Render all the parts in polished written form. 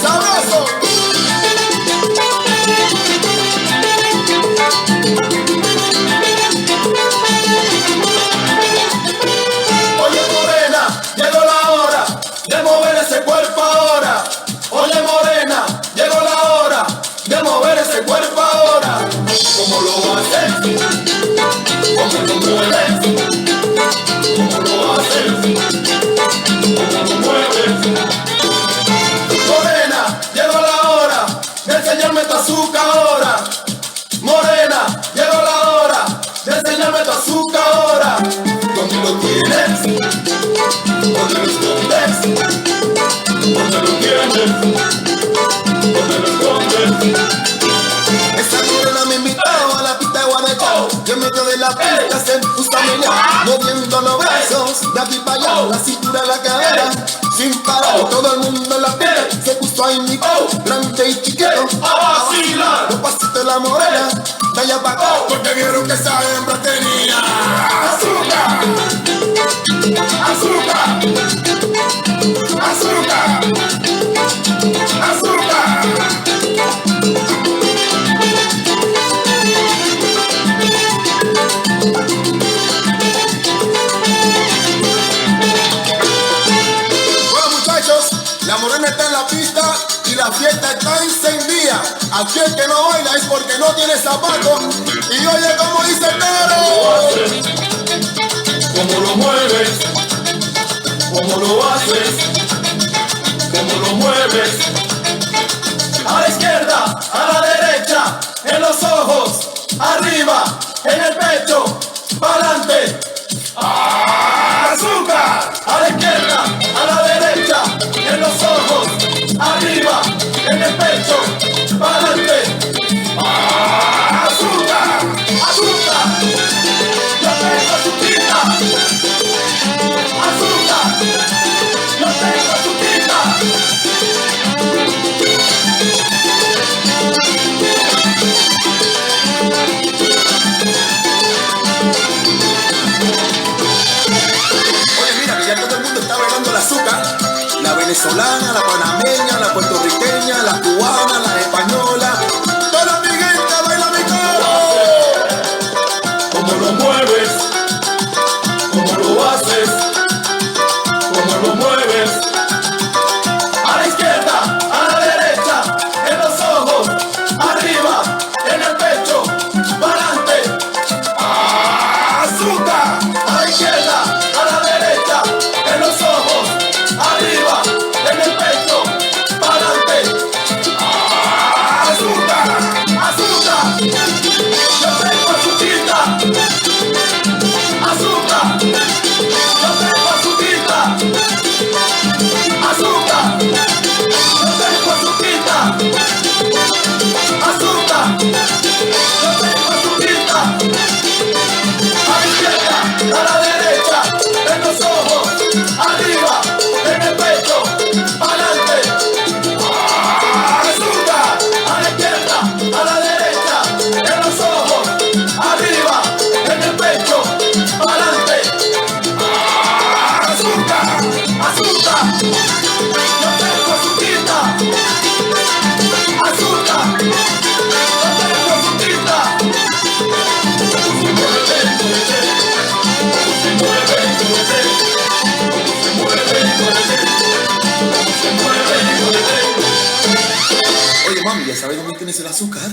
¡Sabroso! Oye morena, llegó la hora de mover ese cuerpo ahora. Oye morena, llegó la hora de mover ese cuerpo ahora. ¿Cómo lo haces? ¿Cómo lo mueves? ¿Cómo lo haces? ¿Cómo lo mueves? Morena, llegó la hora de enseñarme tu azúcar ahora. Morena, llegó la hora de enseñarme tu azúcar ahora. ¿Dónde lo tienes? ¿Dónde lo escondes? ¿Dónde lo tienes? ¿Dónde lo escondes? Esa morena me invitó a la pista de Guadalajara. Y en medio de la pista se puso a menear, moviendo los brazos de aquí para allá, la cintura, la cadera, sin parar. Todo el mundo en la pista se puso a imitar, grande y chiquito, a vacilar. Los pasitos de la morena, de allá para acá, porque vieron que esa hembra tenía azúcar, azúcar, azúcar, azúcar. La morena está en la pista y la fiesta está encendida. Aquí el que no baila es porque no tiene zapatos. Y oye como dice el toro. ¿Cómo lo mueves? ¿Cómo lo haces? ¿Cómo lo mueves? A la izquierda, a la derecha, en los ojos, arriba, en el pecho, para adelante. ¡Azúcar! A la izquierda, a la derecha, en los ojos, arriba, en el pecho, para adelante. ¡Azúcar! ¡Azúcar! Yo tengo azuquita. ¡Azúcar! Yo tengo azuquita. La azúcar, la venezolana, la panameña, la puertorriqueña, la cubana, la española, toda la amiguita baila mi coro. ¿Cómo lo mueves? ¿Cómo lo haces? ¿Cómo lo mueves? A la izquierda, a la derecha, en los ojos, arriba, en el pecho, para adelante. ¡Azúcar! A la izquierda, a la derecha, en los ojos, arriba, en el pecho, para adelante. ¡Azúcar! ¡Azúcar! Yo tengo azuquita. ¡Azúcar! Yo tengo azuquita. ¡Azúcar! Yo tengo azuquita. ¡Azúcar! Yo tengo azuquita. A la izquierda, a la derecha, en los ojos, arriba, en el pecho, para adelante. ¡Azúcar! A la izquierda, a la derecha, en los ojos, arriba, en el pecho, para adelante. ¡Azúcar! ¡Azúcar! Yo tengo azuquita. ¡Azúcar! Yo tengo azuquita. Oye mami, ¿ya sabes dónde tienes el azúcar?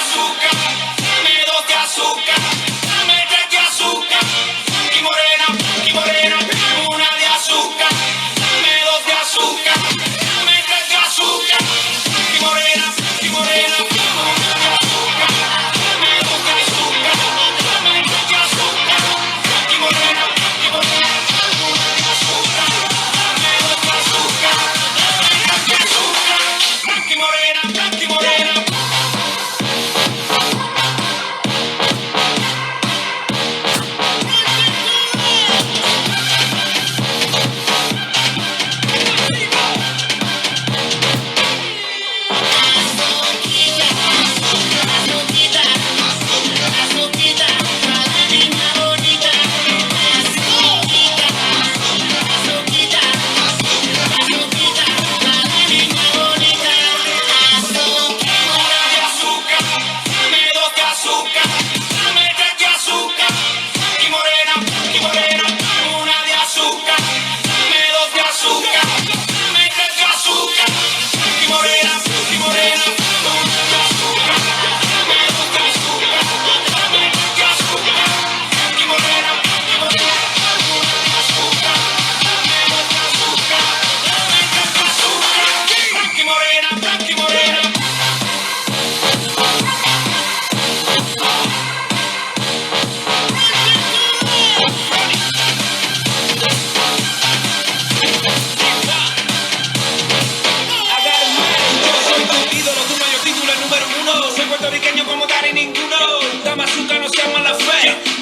Azúcar, dame 2 de azúcar, dame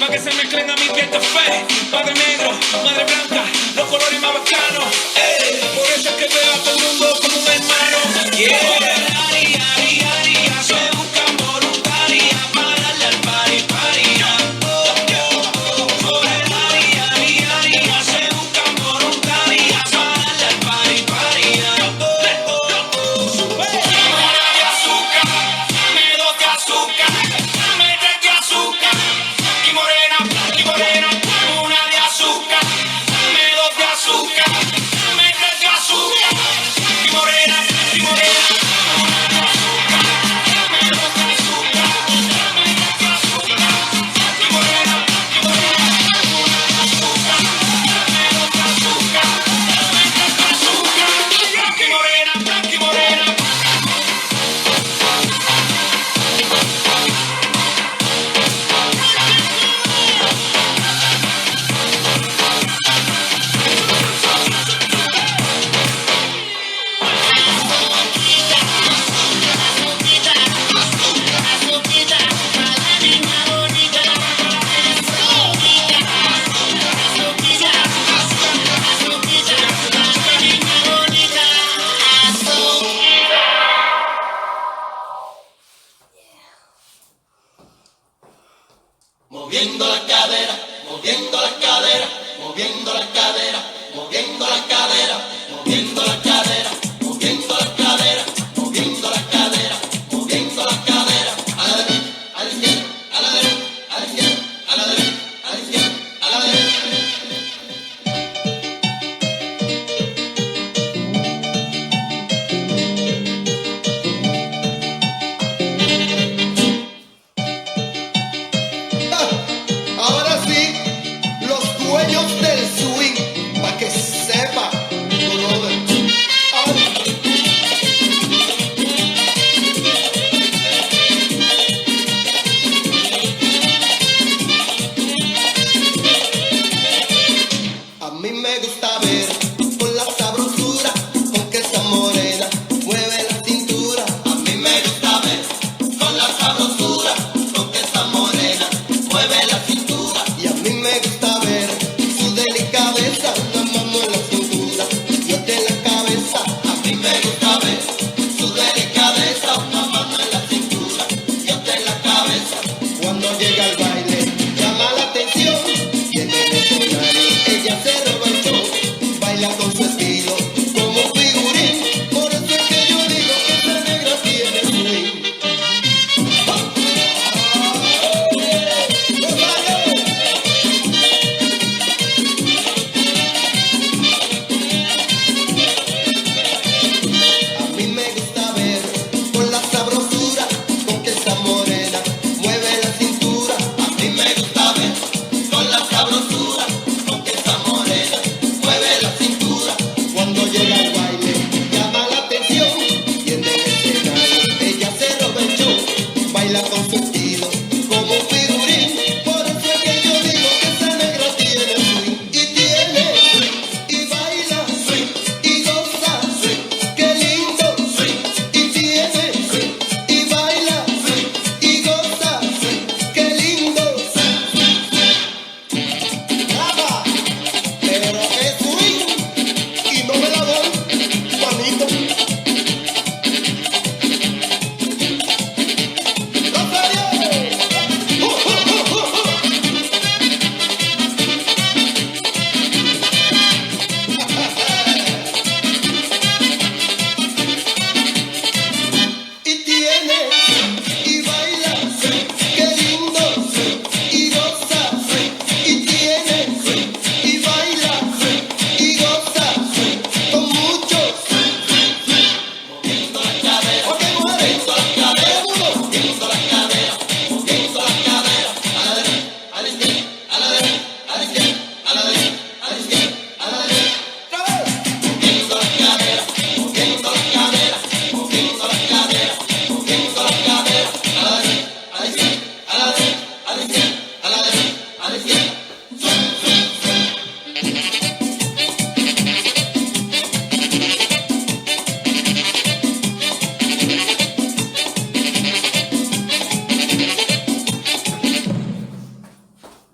Pa' que se mezclen a mi piel café. Padre negro, madre blanca, los colores más bacanos. Por eso es que veo a todo el mundo como un hermano. Se buscan voluntarias para darle al party, party. Se buscan voluntarias para darle al party, party. Una de azúcar, dame dos de azúcar, dame tres de azúcar. Y morena, una de azúcar, dame dos de azúcar, dame tres de azúcar. Y morena, una de azúcar, dame dos de azúcar, dame tres de azúcar. Y morena, una de azúcar, dame dos de azúcar, dame tres de azúcar. Blanca y morena, blanca y morena. Moviendo la cadera, moviendo la cadera, moviendo la cadera, moviendo la cadera, moviendo la cadera, moviendo la cadera, moviendo la cadera, moviendo la cadera. A la derecha, a la izquierda, a la derecha, a la izquierda, a la derecha, a la izquierda, a la derecha. Ahora sí, los dueños del swing, pa'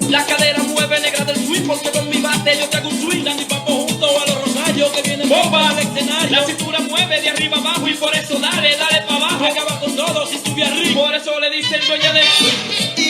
La cadera mueve negra del swing, porque con mi bate yo te hago un swing. Dando y papo junto a los rosarios que vienen bomba al escenario. La cintura mueve de arriba abajo y por eso dale, dale pa' abajo. Acaba con todo si sube arriba. Por eso le dicen dueña del swing.